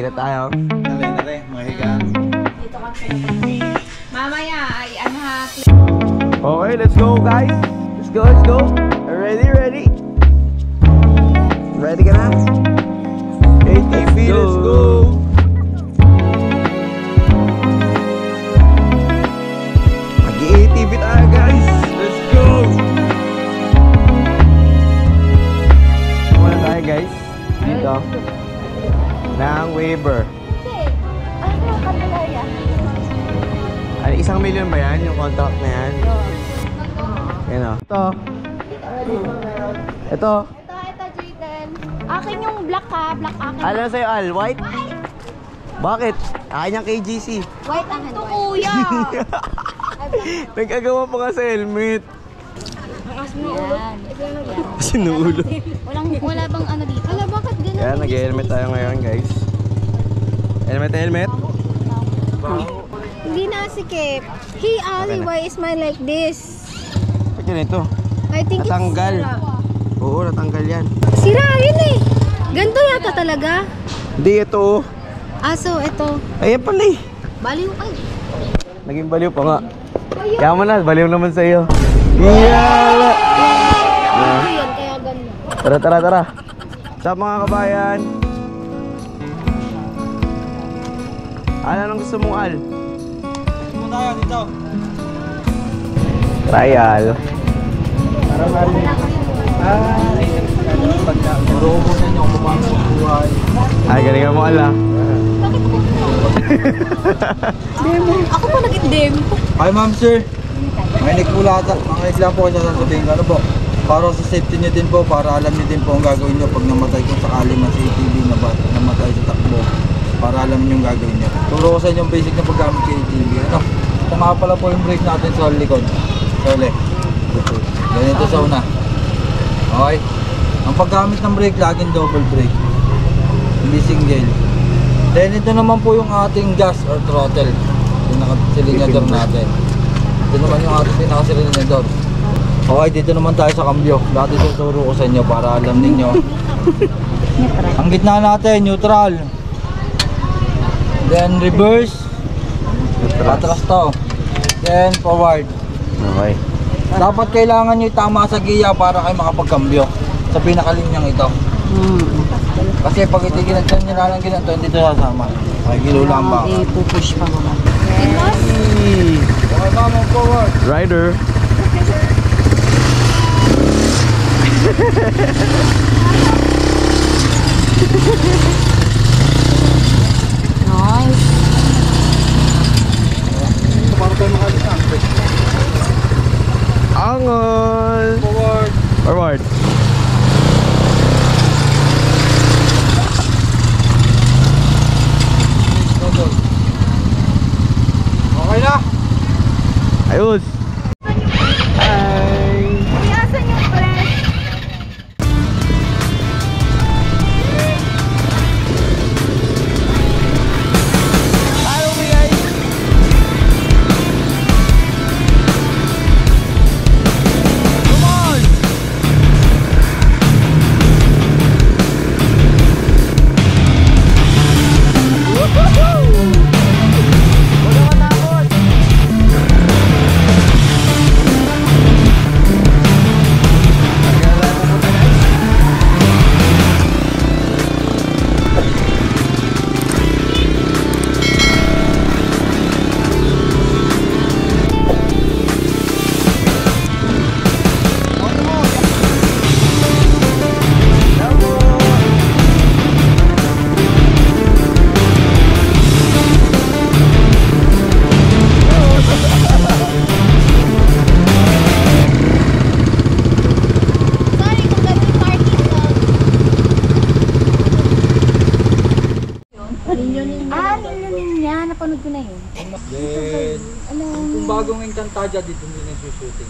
Ready na tayo. Nare, mahiga. Dito ka pa. Mamaya ay ano ha. Okay, let's go guys. Let's go, let's go. Ready, ready. Ready ka na? ATV, let's go. Mag-ATV tayo guys. Let's go. Muna tayo guys. Dito. Ng waiver. Ano ang Candelaria? Ano, 1 million ba yan? Yung contract na yan? Yan o. Ito. Ito. Ito, Jaden. Akin yung black ha. Black akin. Ano na sa'yo, Al? White? Bakit? Akin yung KGC. White ang ito, kuya. Nagkagawa pa nga sa helmet. Yan. Sinuulo. Wala bang ano dito? Wala, bakit ganun? Kaya nag-helmet tayo ngayon guys. Helmet, helmet. Hindi na sikip. Hey, Ali, why is mine like this? Ba't yun ito? I think Natanggal. it's sira. Oo, natanggal yan. Sira yun eh. Ganito yata talaga. Hindi, ito. So ito. Ayan pala eh. Baliw ay. Naging baliw pa nga. Kaya mo na, baliw naman sa'yo. Yeah! Ito yan, kaya ganun. Tara, tara, tara. Sa mga kabayan. Anong gusto mong, Al? Gusto mo tayo dito. Trial. Para marinig. Puro ko sa inyo kung paano sa buhay. Ay, galingan mo, Al ah. Demo. Ako pa nag-demo. Hi ma'am sir. Mainig po lahat. Mainig lang po kasi sasabihin ko. Ano po? Para sa safety nyo din po. Para alam nyo din po ang gagawin nyo pag namatay kung sakali man sa ATV na namatay sa takbo. Para alam nyo yung gagawin nyo. Turo ko sa inyo yung basic na paggamit sa ATV. Ano? Ito nga pala po yung brake natin sa likod. Sa uli. Ganito sa una. Okay? Ang paggamit ng brake, laging double brake. Hindi single. Then ito naman po yung ating gas or throttle. Pinaka-silinador natin. Ito naman yung ating pinaka-silinador. Okay, dito naman tayo sa cambio. Lahat ito turo ko sa inyo para alam ninyo. Ang gitna natin, neutral. Then reverse. Patras to. Then forward. Okay. Dapat kailangan nyo tama sa giya para kayo makapagkambyo. Sa pinakalinyang ito. Kasi pag itigil nyo na lang ginanto, hindi ito sasama. Okay, gilulang ba? Pupush pa mo. Hey. Okay, ma'am, forward. Rider. Nice. Para tayo makalimutan. Angon. Forward. Forward. Okay na. Ayos. Hi. Asan yung press? Follow me guys. Come on. Huwag ka matakot. Sorry kung ganun yung parking lang. Ninyo niya. Napanood ko na yun. Then, kung bagong Encantadia, dito din nagsushooting.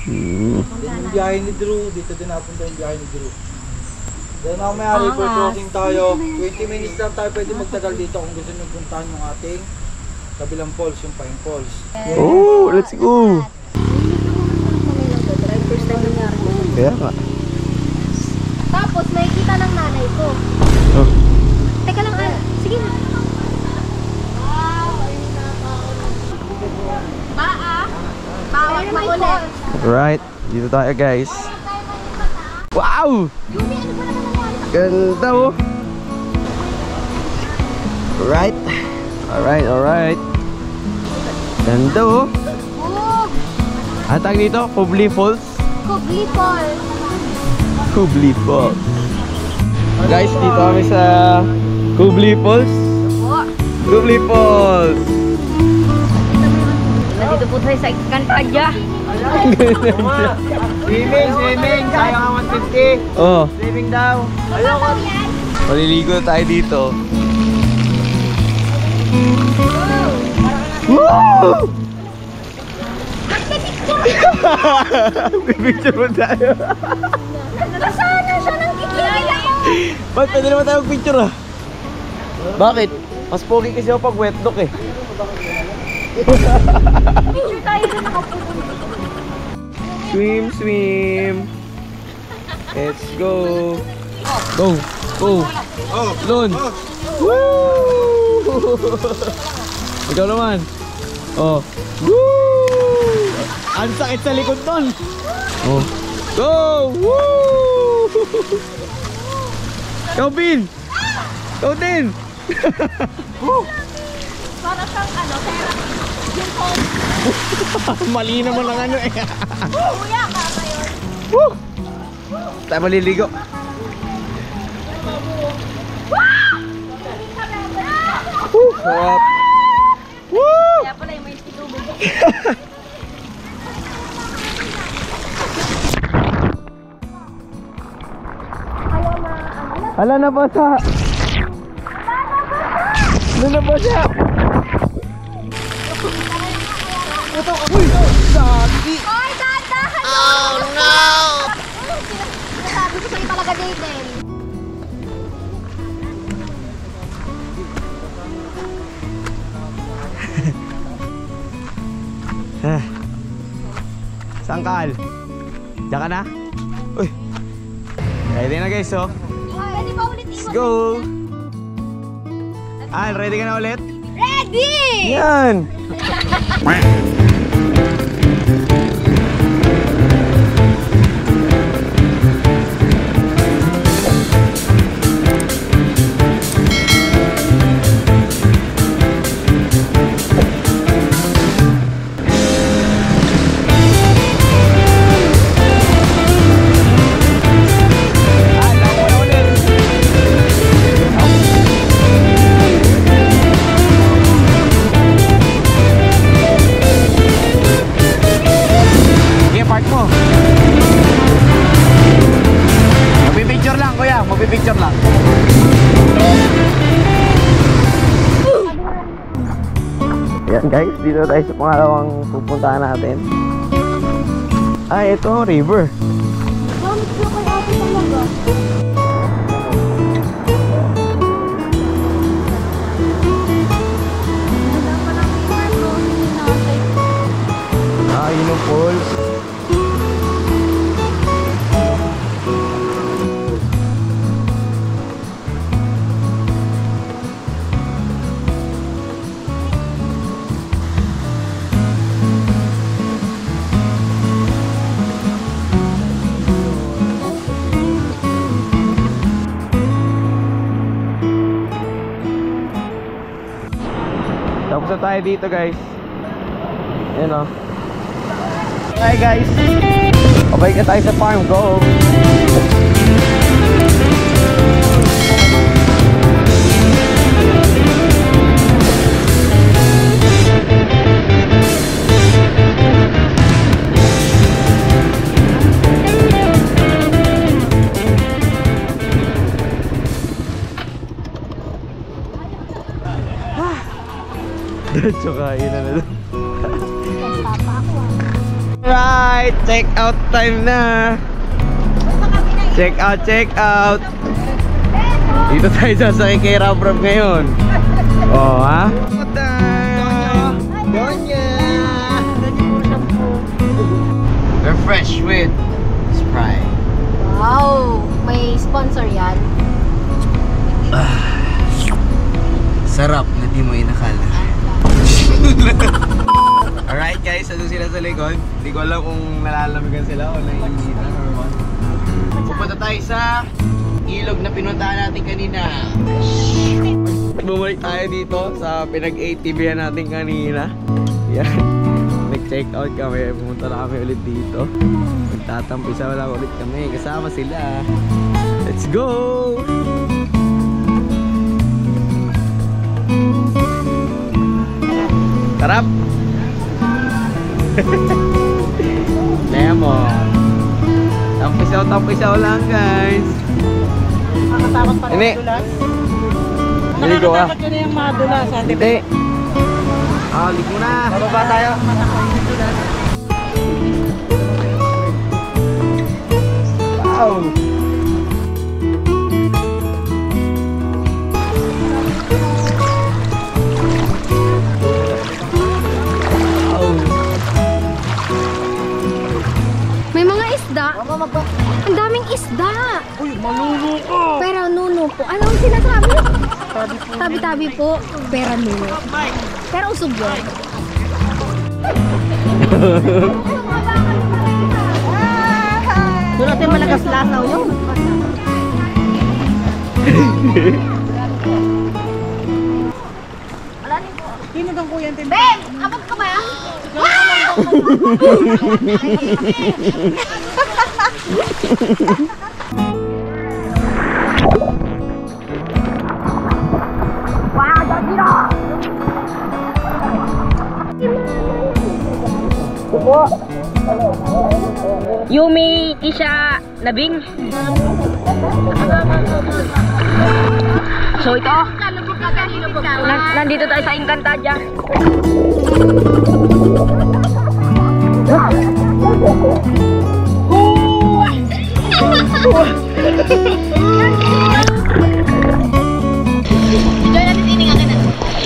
Then yung biyahe ni Drew, dito din napunta yung biyahe ni Drew. Then mamaya river crossing tayo. 20 minutes lang tayo pwede magtagal dito kung gusto nyo puntahan yung ating kabilang falls, yung Pine Falls. Oh, let's go. First time nangyari ko. Kaya nga. Tapos nakikita ng nanay ko. Oh. Teka lang, sige na. Bawat makulit. Right, dito tayo guys. Wow! Ganda oh! Right. Alright. Ganda oh! Oh, Ang tag dito, Kubli Falls. Kubli Falls. Kubli Falls. Guys, dito kami sa Kubli Falls. Oh, Kubli Falls. nandito po tayo sa Canpadya. Swimming, sayang ang 150. Oh, Swimming daw. maliligo tayo dito. Woo! Pipicture mo tayo. Nasana siya ng kikilala ko. Ba't pwede naman tayo mag-picture ah? Bakit? Mas pogi kasi ako pag wet look eh. Picture tayo na nakapupunta. Swim. Let's go. Go. Lon. Woo! Ikaw naman. Oh. Woo! Ang sakit sa likod nun. Oh. Go! Woo! Ikaw, Bin! Ikaw din! Para siyang pera. Yung phone. Mali naman ang ano eh. Kuya, kaka yun. Woo! Tayo maliligo. Woo! Sarap. Woo! Kaya pala yung may tubig. Hala na basa. Na basa. Uy, sagi. Ay, dahan-dahan! Oh no! Sinasabi ko sa'yo talaga, Jaden. Saan ka, Al? Diyan ka na? Uy. Ready na guys, oh. Pwede ba ulit Let's go. Al, ready ka na ulit? Ready! Yan. Magpipicture lang. Ayan guys, dito tayo sa pangalawang pupuntahan natin. Ay, ito ang river. Gamit ko kaya ako talaga. Ah, yun ang falls. Tapos na tayo dito guys. Ayan o. Hi guys. Pabalik na tayo sa farm. Go. Diretso kain na doon. Right, check out time na. Check out. Dito tayo sasakay kay Rob ngayon. Oh, ha? Donya! Refresh with Sprite. Wow, may sponsor yan. Sarap na di mo inakala. Alright guys, ito sila sa likod. Hindi ko alam kung nalalamigan sila o naiinitan or what. Pupunta tayo sa ilog na pinuntahan natin kanina. Bumalik tayo dito sa pinag-ATV natin kanina. Yan. Nag-check out kami. Pumunta na kami ulit dito. Magtatampisa wala ulit kami. Kasama sila. Let's go! Sarap! Lemon! Tampisaw lang guys! Makatakot pa Hindi. ng dulas? Naligo ka? Nakakatakot yun na yung mga dulas. Hindi! Alik mo na! Bababa tayo. Wow! May mga isda. Ang daming isda. Uy, malulo ko! Pero nuno po. Ano ang sinasabi? Tabi-tabi po. Pero nuno. Pero usog yun. Doon natin malakas lasaw yun. Sino kang kuya yung Babe! Abot ka ba? Yumi, Kisha, Labing. So ito, nandito tayo sa Encantadia.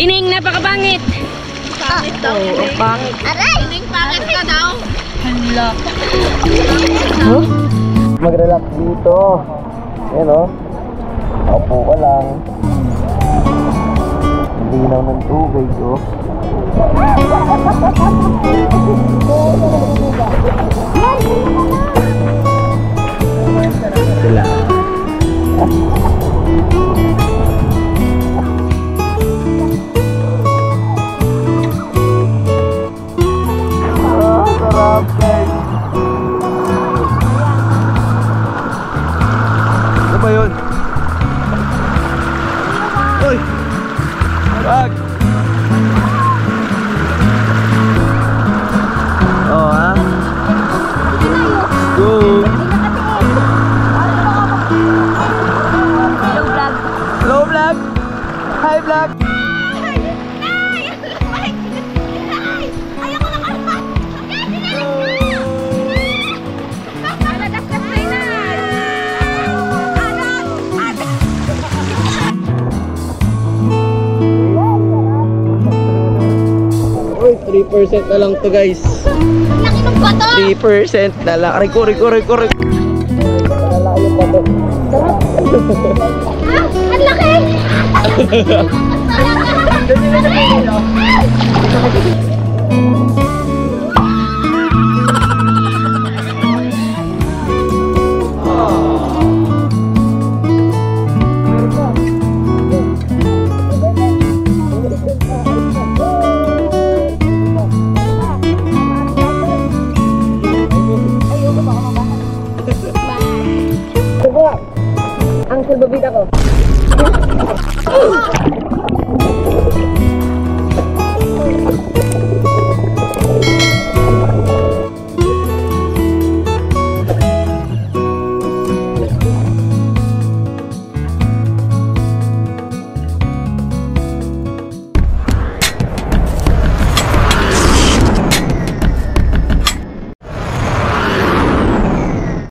Ining napakabangit. Pangit daw. Pangit. Aray! Ining pangit ka daw. Hala. Mag-relax dito. Ayan o. Opo ka lang. Linaw ng tubig o. Sila. Sarap guys. Ano ba yun? Uy! Wag! Oo ha? Go! Hello vlog. Hello vlog! Hi vlog! Ayoko na kalpat! Uy, 3% na lang to guys. Laki ng bato! 3% na lang. Riko. Nalaki yung bato. Ah! Ang laki! Ang laki!